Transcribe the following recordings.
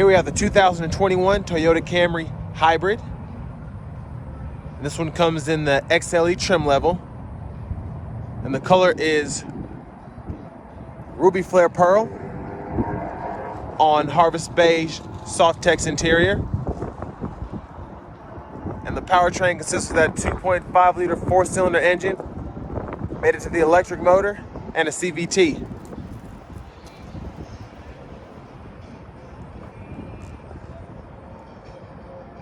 Here we have the 2021 Toyota Camry Hybrid. This one comes in the XLE trim level. And the color is ruby flare pearl on harvest beige soft tex interior. And the powertrain consists of that 2.5 liter 4-cylinder engine, made it to the electric motor, and a CVT.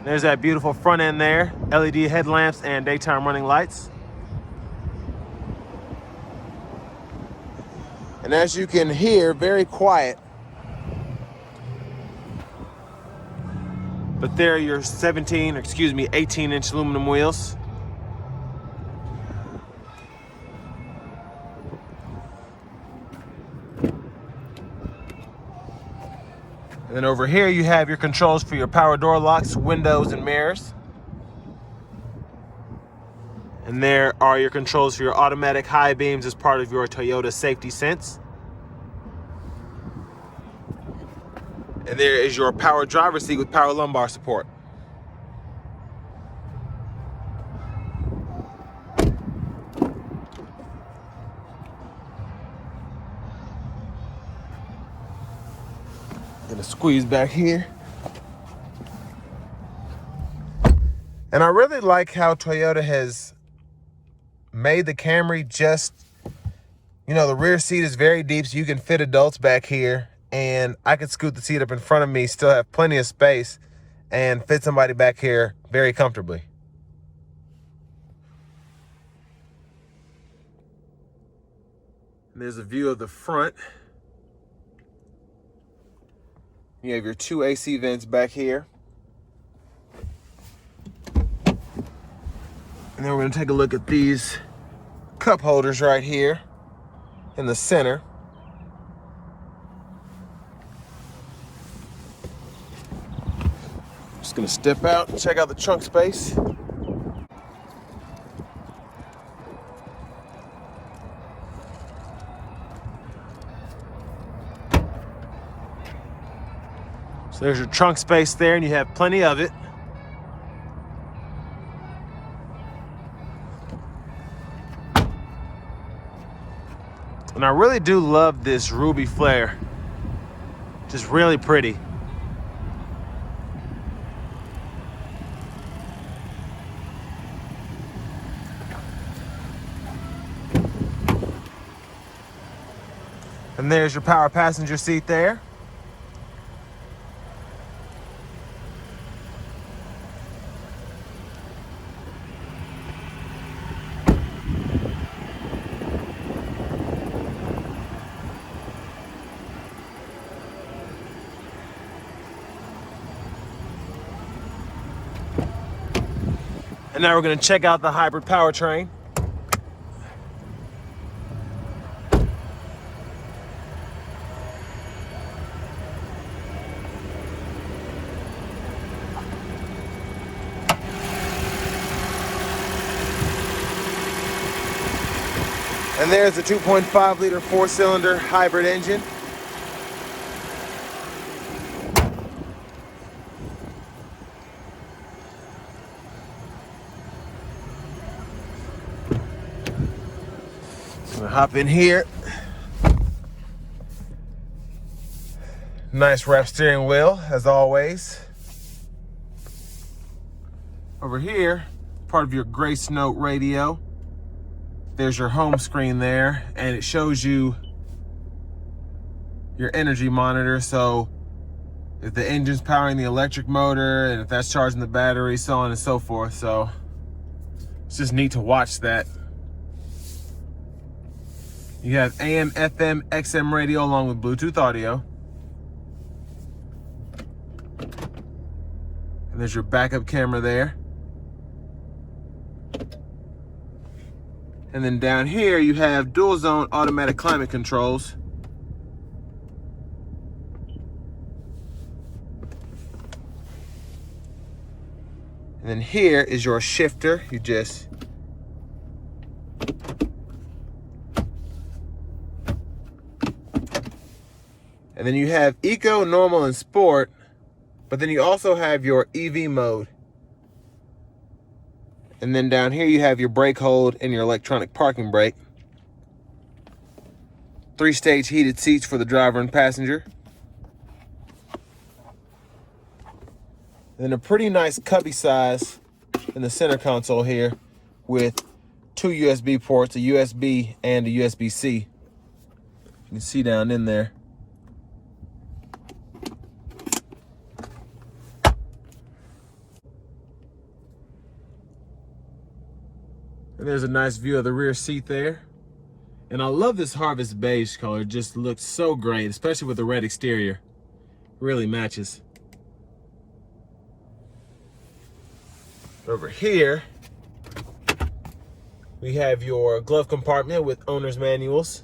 There's that beautiful front end there, LED headlamps and daytime running lights. And as you can hear, very quiet. But there are your 18-inch aluminum wheels. And then over here you have your controls for your power door locks, windows, and mirrors. And there are your controls for your automatic high beams as part of your Toyota Safety Sense. And there is your power driver's seat with power lumbar support. Gonna squeeze back here. And I really like how Toyota has made the Camry just, the rear seat is very deep, so you can fit adults back here. And I could scoot the seat up in front of me, still have plenty of space, and fit somebody back here very comfortably. And there's a view of the front. You have your 2 AC vents back here. And then we're going to take a look at these cup holders right here in the center. Just going to step out and check out the trunk space. So there's your trunk space there, and you have plenty of it. And I really do love this ruby flare. Just really pretty. And there's your power passenger seat there. And now we're going to check out the hybrid powertrain. And there's the 2.5 liter 4-cylinder hybrid engine. I'm gonna hop in here. Nice wrap steering wheel, as always. Over here, part of your Grace Note radio. There's your home screen there, and it shows you your energy monitor. So if the engine's powering the electric motor, and if that's charging the battery, so on and so forth. So it's just neat to watch that. You have AM, FM, XM radio along with Bluetooth audio. And there's your backup camera there. And then down here you have dual zone automatic climate controls. And then here is your shifter. You just and then you have Eco, Normal, and Sport But then you also have your EV mode. And then down here you have your brake hold and your electronic parking brake. 3-stage heated seats for the driver and passenger. And then a pretty nice cubby size in the center console here with 2 USB ports, a USB and a USB-C. You can see down in there. And there's a nice view of the rear seat there. And I love this Harvest beige color. It just looks so great, especially with the red exterior. Really matches. Over here, we have your glove compartment with owner's manuals.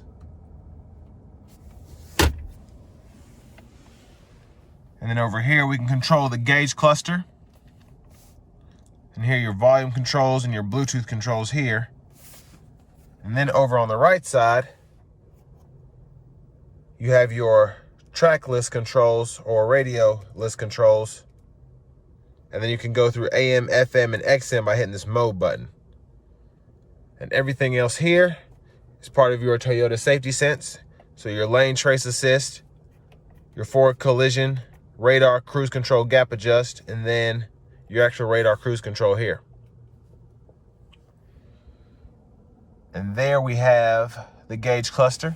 And then over here, we can control the gauge cluster. And here your volume controls and your Bluetooth controls here. And then over on the right side, you have your track list controls or radio list controls. And then you can go through AM, FM, and XM by hitting this mode button. And everything else here is part of your Toyota Safety Sense. So your lane trace assist, your forward collision, radar, cruise control, gap adjust, and then your actual radar cruise control here. And there we have the gauge cluster.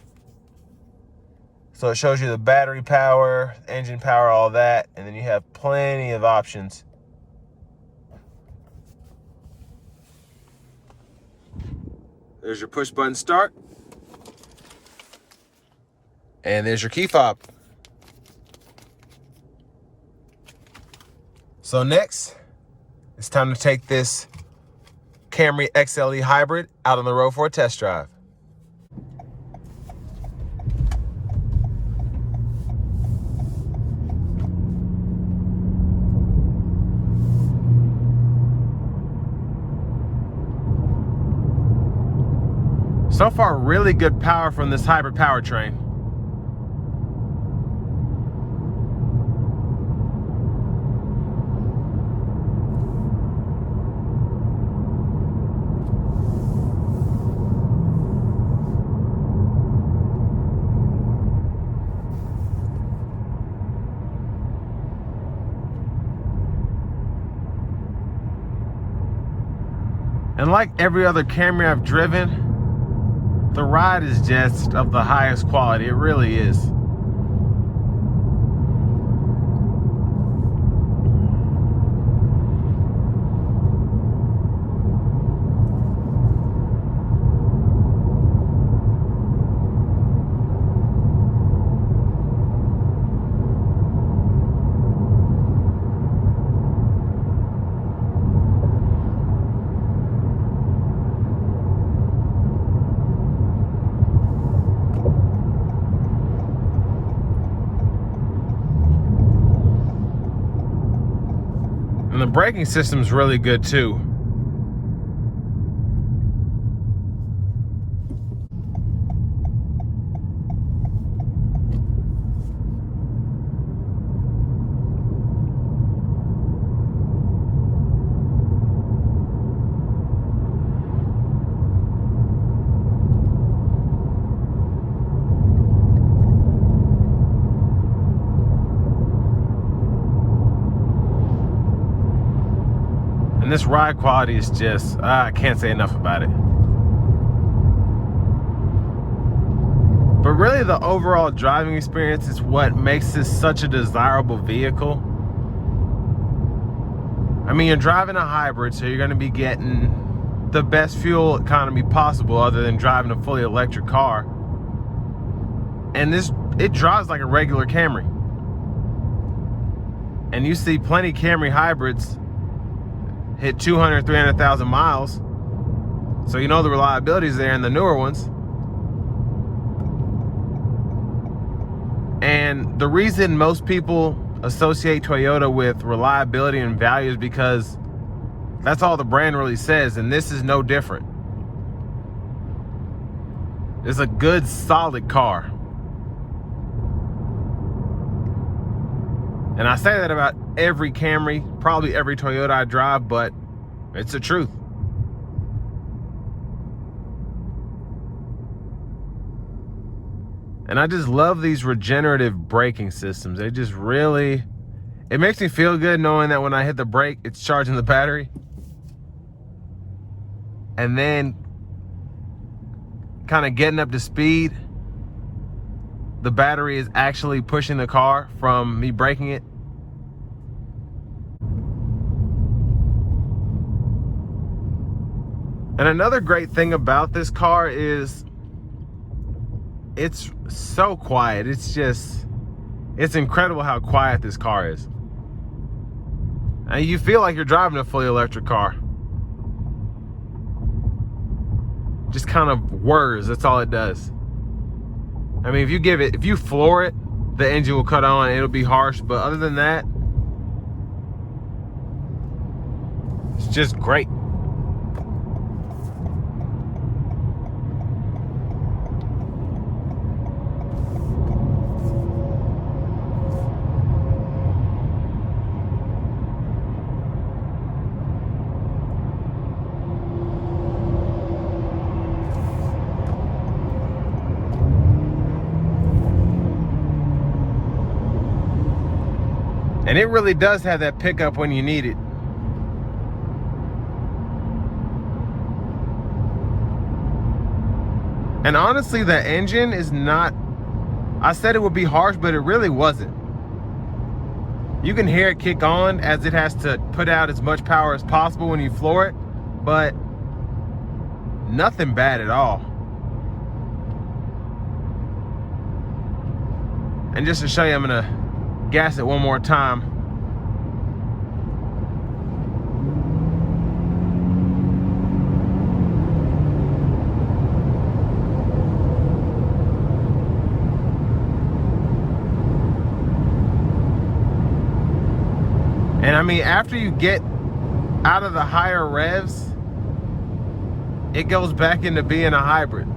So it shows you the battery power, engine power, all that, and then you have plenty of options. There's your push button start. And there's your key fob. So next, it's time to take this Camry XLE Hybrid out on the road for a test drive. So far, really good power from this hybrid powertrain. And like every other Camry I've driven, the ride is just of the highest quality. It really is. And the braking system is really good too. And this ride quality is just, I can't say enough about it. But really the overall driving experience is what makes this such a desirable vehicle. I mean, you're driving a hybrid, so you're gonna be getting the best fuel economy possible other than driving a fully electric car. And it drives like a regular Camry. And you see plenty Camry hybrids hit 200, 300,000 miles. So you know the reliability is there in the newer ones. And the reason most people associate Toyota with reliability and value is because that's all the brand really says, and this is no different. It's a good, solid car. And I say that about every Camry, probably every Toyota I drive, but it's the truth. And I just love these regenerative braking systems. They just really, it makes me feel good knowing that when I hit the brake, it's charging the battery. And then kind of getting up to speed, the battery is actually pushing the car from me braking it. And another great thing about this car is it's so quiet. It's incredible how quiet this car is. And you feel like you're driving a fully electric car. Just kind of whirs, that's all it does. I mean, if you floor it, the engine will cut on, it'll be harsh, but other than that, it's just great. And it really does have that pickup when you need it. And honestly, the engine is not, I said it would be harsh, but it really wasn't. You can hear it kick on as it has to put out as much power as possible when you floor it, but nothing bad at all. And just to show you, I'm gonna gas it one more time. And I mean, after you get out of the higher revs, it goes back into being a hybrid.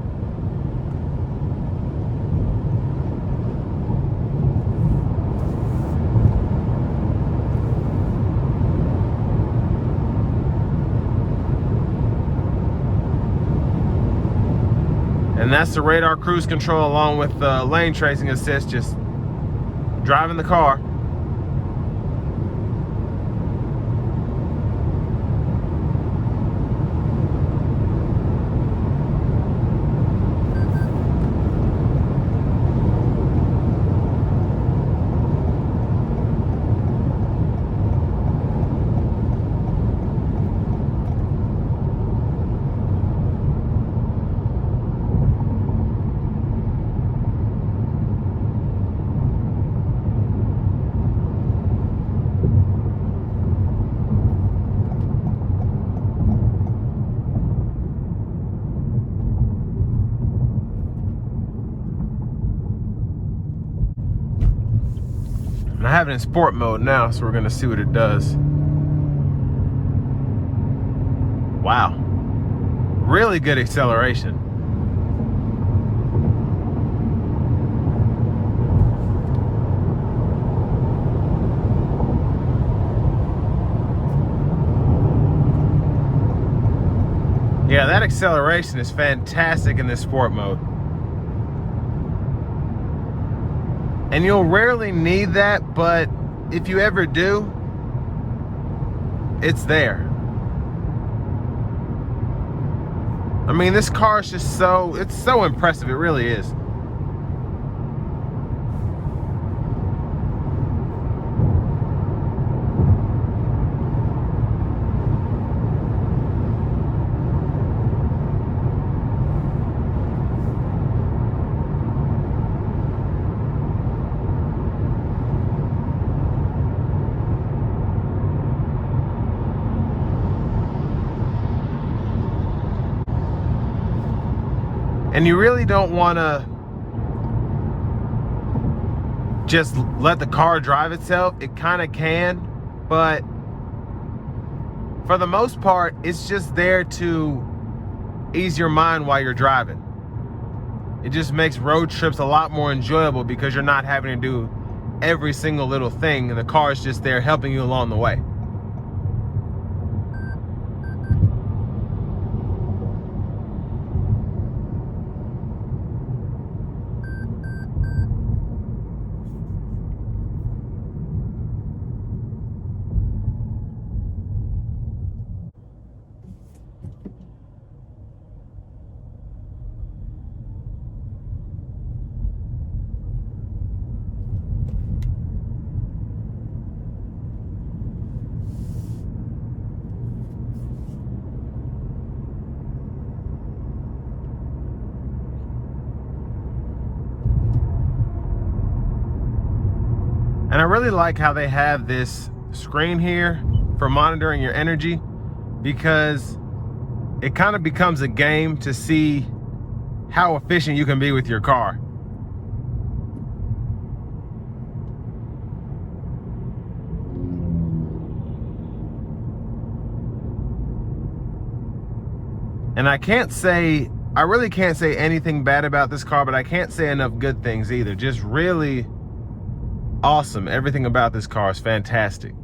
And that's the radar cruise control along with the lane tracing assist, just driving the car. And I have it in sport mode now, so we're gonna see what it does. Wow, really good acceleration. Yeah, that acceleration is fantastic in this sport mode. And you'll rarely need that, but if you ever do, it's there. I mean, this car is just it's so impressive, it really is. And you really don't want to just let the car drive itself. It kind of can, but for the most part, it's just there to ease your mind while you're driving. It just makes road trips a lot more enjoyable because you're not having to do every single little thing, and the car is just there helping you along the way. And I really like how they have this screen here for monitoring your energy, because it kind of becomes a game to see how efficient you can be with your car. And I really can't say anything bad about this car, but I can't say enough good things either. Just really awesome. Everything about this car is fantastic.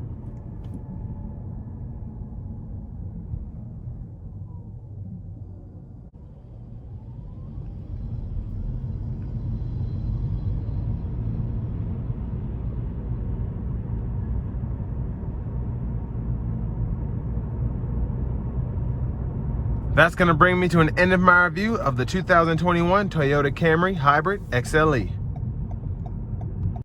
That's going to bring me to an end of my review of the 2021 Toyota Camry Hybrid XLE.